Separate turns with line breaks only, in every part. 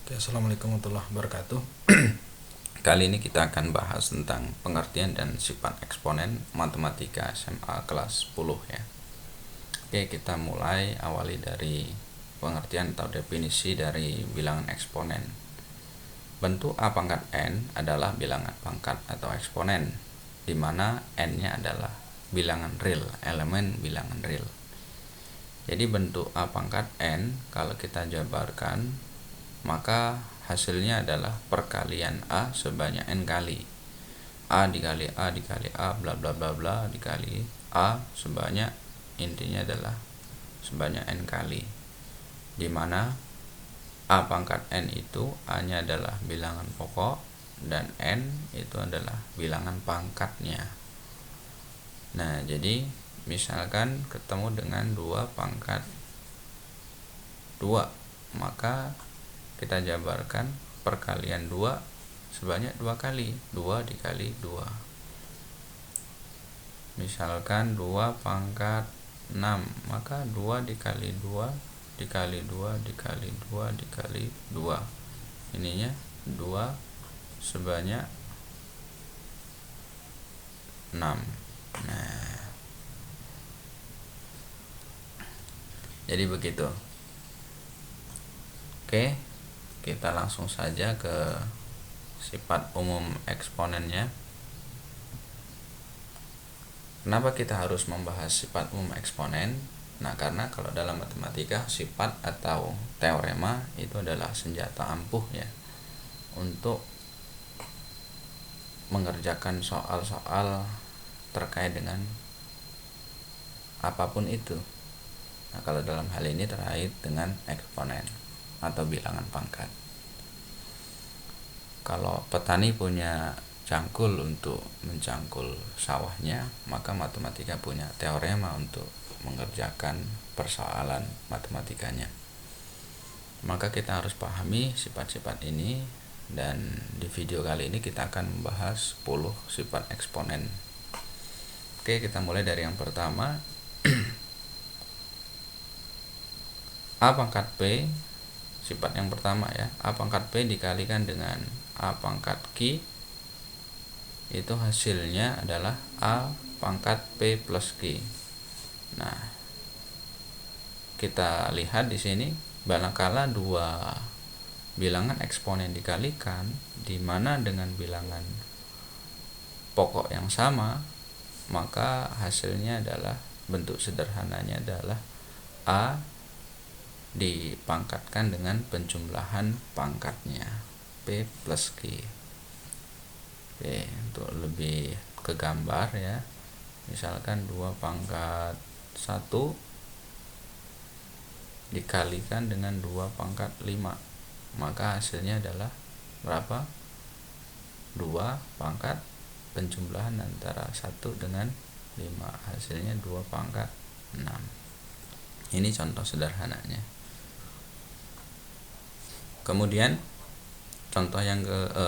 Oke, assalamualaikum warahmatullahi wabarakatuh. Kali ini kita akan bahas tentang pengertian dan sifat eksponen matematika SMA kelas 10 ya. Oke, kita mulai awali dari pengertian atau definisi dari bilangan eksponen. Bentuk A pangkat N adalah bilangan pangkat atau eksponen, di mana N-nya adalah bilangan real, elemen bilangan real. Jadi bentuk A pangkat N kalau kita jabarkan, maka hasilnya adalah perkalian A sebanyak N kali. A dikali A dikali A bla bla bla bla dikali A sebanyak, intinya adalah sebanyak N kali, dimana A pangkat N itu A-nya adalah bilangan pokok dan N itu adalah bilangan pangkatnya. Nah, jadi misalkan ketemu dengan 2 pangkat 2, maka kita jabarkan perkalian 2 sebanyak 2 kali, 2 dikali 2. Misalkan 2 pangkat 6, maka 2 dikali 2 dikali 2 dikali 2 dikali 2, ininya 2 sebanyak 6. Nah, jadi begitu. Oke, kita langsung saja ke sifat umum eksponennya. Kenapa kita harus membahas sifat umum eksponen? Nah, karena kalau dalam matematika sifat atau teorema itu adalah senjata ampuh ya, untuk mengerjakan soal-soal terkait dengan apapun itu. Nah, kalau dalam hal ini terkait dengan eksponen atau bilangan pangkat. Kalau petani punya cangkul untuk mencangkul sawahnya, maka matematika punya teorema untuk mengerjakan persoalan matematikanya. Maka kita harus pahami sifat-sifat ini, dan di video kali ini kita akan membahas 10 sifat eksponen. Oke, kita mulai dari yang pertama. A pangkat P, sifat yang pertama ya, A pangkat P dikalikan dengan A pangkat Q, itu hasilnya adalah A pangkat P plus Q. Nah, kita lihat di sini, manakala 2 bilangan eksponen dikalikan, di mana dengan bilangan pokok yang sama, maka hasilnya adalah, bentuk sederhananya adalah A dipangkatkan dengan penjumlahan pangkatnya P plus Q. Oke, untuk lebih ke gambar ya, misalkan 2 pangkat 1 dikalikan dengan 2 pangkat 5, maka hasilnya adalah berapa? 2 pangkat penjumlahan antara 1 dengan 5, hasilnya 2 pangkat 6. Ini contoh sederhananya. Kemudian contoh yang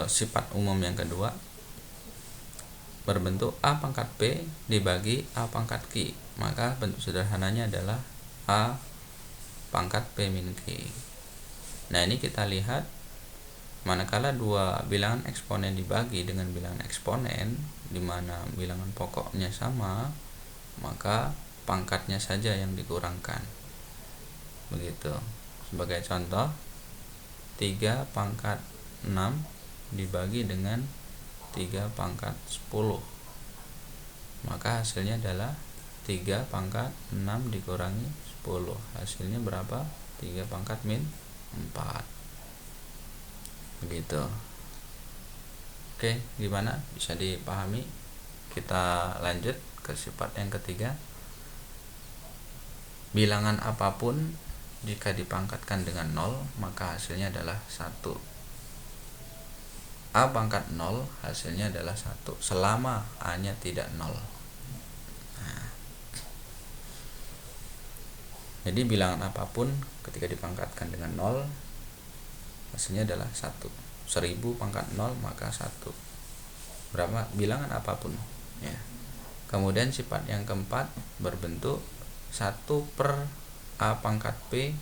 sifat umum yang kedua, berbentuk A pangkat P dibagi A pangkat Q, maka bentuk sederhananya adalah A pangkat P min Q. Nah, ini kita lihat, manakala 2 bilangan eksponen dibagi dengan bilangan eksponen, di mana bilangan pokoknya sama, maka pangkatnya saja yang dikurangkan. Begitu. Sebagai contoh, 3 pangkat 6 dibagi dengan 3 pangkat 10, maka hasilnya adalah 3 pangkat 6 dikurangi 10, hasilnya berapa? 3 pangkat min 4. Begitu. Oke, gimana? Bisa dipahami? Kita lanjut ke sifat yang ketiga. Bilangan apapun jika dipangkatkan dengan 0, maka hasilnya adalah 1. A pangkat 0 hasilnya adalah 1 selama A-nya tidak 0. Nah, jadi bilangan apapun ketika dipangkatkan dengan 0, hasilnya adalah 1. 1000 pangkat 0 maka 1. Berapa? Bilangan apapun ya. Kemudian sifat yang keempat, berbentuk 1 per A pangkat P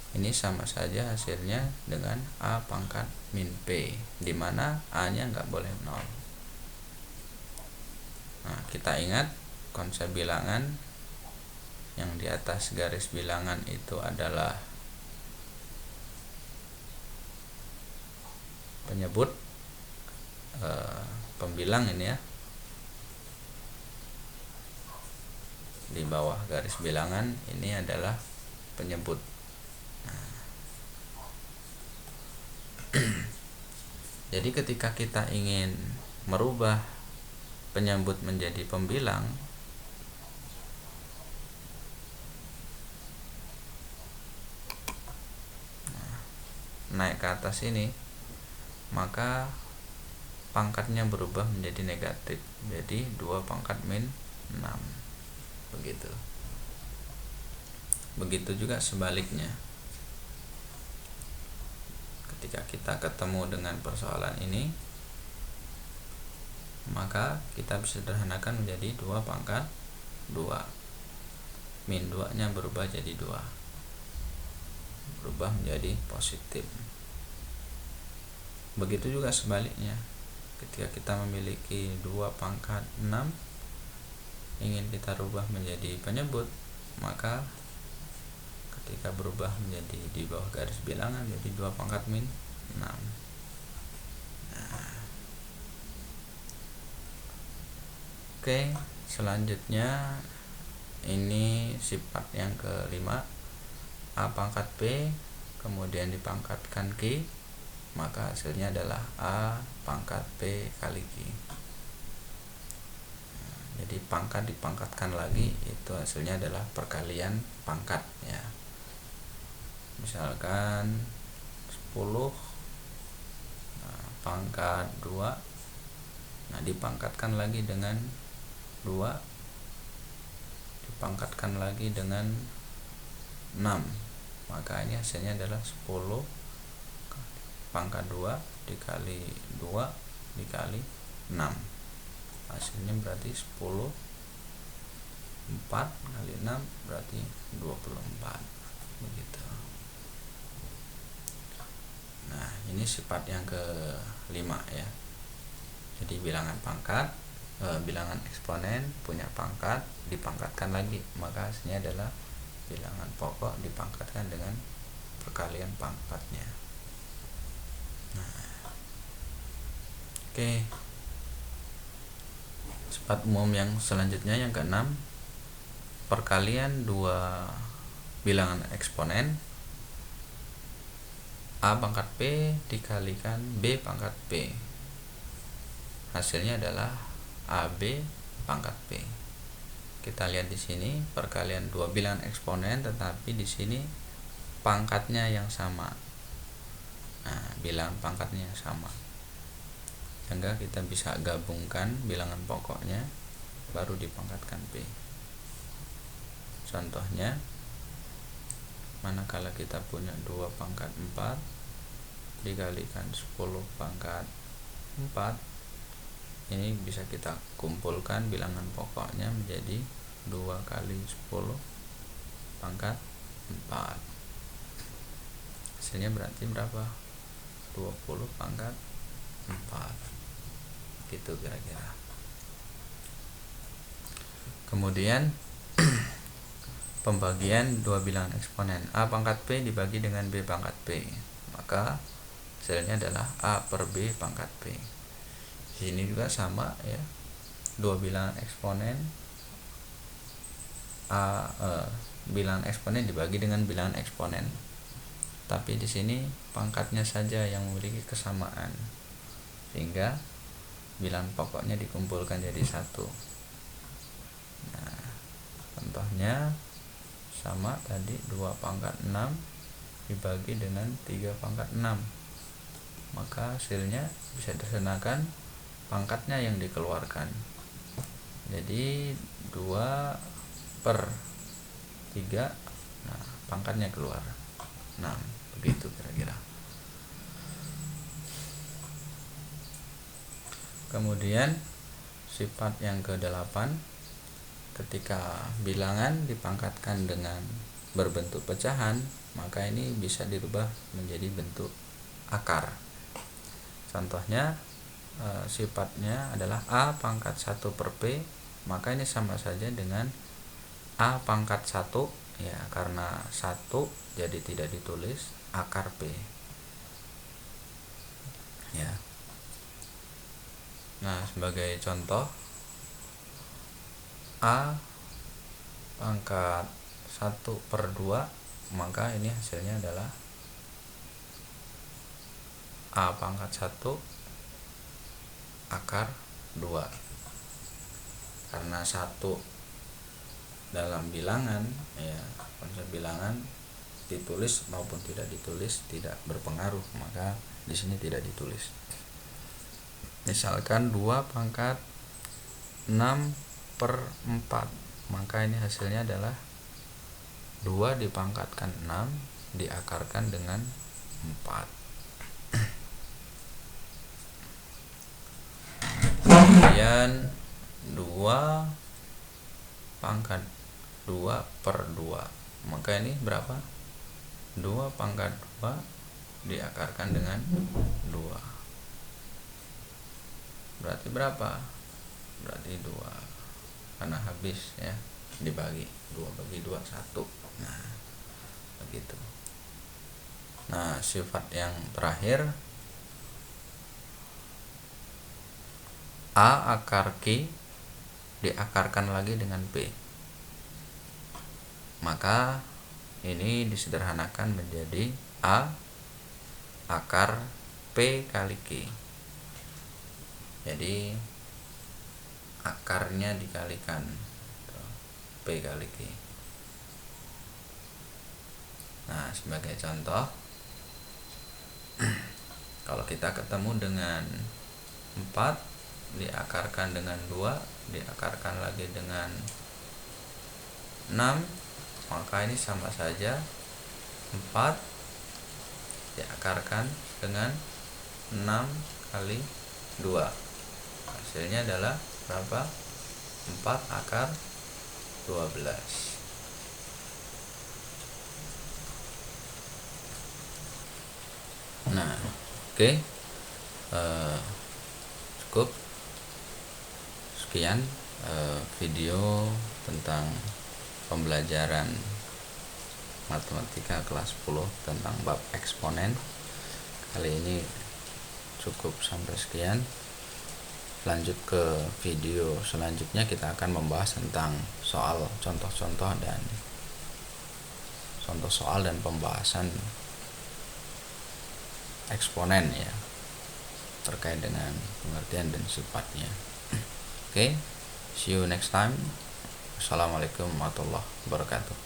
Ini sama saja hasilnya dengan A pangkat min P, dimana A nya nggak boleh 0. Nah, kita ingat konsep bilangan yang di atas garis bilangan itu adalah penyebut, pembilang ini ya. Di bawah garis bilangan ini adalah penyebut. Jadi ketika kita ingin merubah penyebut menjadi pembilang, naik ke atas ini, maka pangkatnya berubah menjadi negatif, jadi 2 pangkat min 6. Begitu juga sebaliknya. Ketika kita ketemu dengan persoalan ini, maka kita bisa sederhanakan menjadi 2 pangkat 2. Min 2 nya berubah jadi 2, berubah menjadi positif. Begitu juga sebaliknya. Ketika kita memiliki 2 pangkat 6, ingin kita rubah menjadi penyebut, maka ketika berubah menjadi di bawah garis bilangan jadi 2 pangkat min 6. Oke, selanjutnya ini sifat yang kelima, A pangkat P kemudian dipangkatkan Q, maka hasilnya adalah A pangkat P kali Q. Jadi pangkat dipangkatkan lagi, itu hasilnya adalah perkalian pangkat ya. Misalkan 10 pangkat 2, nah dipangkatkan lagi dengan 2, dipangkatkan lagi dengan 6, maka ini hasilnya adalah 10 pangkat 2 dikali 2 dikali 6, hasilnya berarti 10. 4 kali 6 berarti 24, begitu. Nah, ini sifat yang kelima ya. Jadi bilangan pangkat, bilangan eksponen punya pangkat, dipangkatkan lagi, maka hasilnya adalah bilangan pokok dipangkatkan dengan perkalian pangkatnya. Nah, oke. Sifat umum yang selanjutnya yang keenam, perkalian 2 bilangan eksponen A pangkat P dikalikan B pangkat P, hasilnya adalah AB pangkat P. Kita lihat di sini perkalian 2 bilangan eksponen, tetapi di sini pangkatnya yang sama. Nah, bilangan pangkatnya yang sama, sehingga kita bisa gabungkan bilangan pokoknya baru dipangkatkan P. Contohnya, manakala kita punya 2 pangkat 4 dikalikan 10 pangkat 4, ini bisa kita kumpulkan bilangan pokoknya menjadi 2 kali 10 pangkat 4. Hasilnya berarti berapa? 20 pangkat 4. Gitu kira-kira. Kemudian pembagian 2 bilangan eksponen, A pangkat P dibagi dengan B pangkat P, maka hasilnya adalah A per B pangkat P. Ini juga sama ya, 2 bilangan eksponen, bilangan eksponen dibagi dengan bilangan eksponen, tapi di sini pangkatnya saja yang memiliki kesamaan, sehingga bilangan pokoknya dikumpulkan jadi 1. Nah, contohnya sama tadi, 2 pangkat 6 dibagi dengan 3 pangkat 6, maka hasilnya bisa disederhanakan pangkatnya yang dikeluarkan, jadi 2 per 3, nah pangkatnya keluar 6, begitu kira-kira. Kemudian sifat yang ke-8, ketika bilangan dipangkatkan dengan berbentuk pecahan, maka ini bisa dirubah menjadi bentuk akar. Contohnya sifatnya adalah A pangkat 1 per P, maka ini sama saja dengan A pangkat 1 ya, karena 1 jadi tidak ditulis, akar P ya. Nah, sebagai contoh, A pangkat 1 per 2, maka ini hasilnya adalah A pangkat 1 akar 2, karena 1 dalam bilangan ya, konsep bilangan ditulis maupun tidak ditulis tidak berpengaruh, maka di sini tidak ditulis. Misalkan 2 pangkat 6 per 4, maka ini hasilnya adalah 2 dipangkatkan 6 diakarkan dengan 4. Kemudian 2 pangkat 2 per 2, maka ini berapa? 2 pangkat 2 diakarkan dengan 2, berarti berapa? Berarti 2, karena habis ya, dibagi 2 bagi 2 1. Nah, begitu. Nah, sifat yang terakhir, A akar Q diakarkan lagi dengan P, maka ini disederhanakan menjadi A akar P kali Q. Jadi akarnya dikalikan P kali Q. Nah, sebagai contoh, kalau kita ketemu dengan 4 diakarkan dengan 2 diakarkan lagi dengan 6, maka ini sama saja 4 diakarkan dengan 6 kali 2, hasilnya adalah berapa? 4 akar 12. Nah, oke. Cukup sekian video tentang pembelajaran matematika kelas 10 tentang bab eksponen. Kali ini cukup sampai sekian. Lanjut ke video selanjutnya, kita akan membahas tentang soal contoh-contoh dan contoh soal dan pembahasan eksponen ya, terkait dengan pengertian dan sifatnya. Oke, see you next time. Assalamualaikum warahmatullahi wabarakatuh.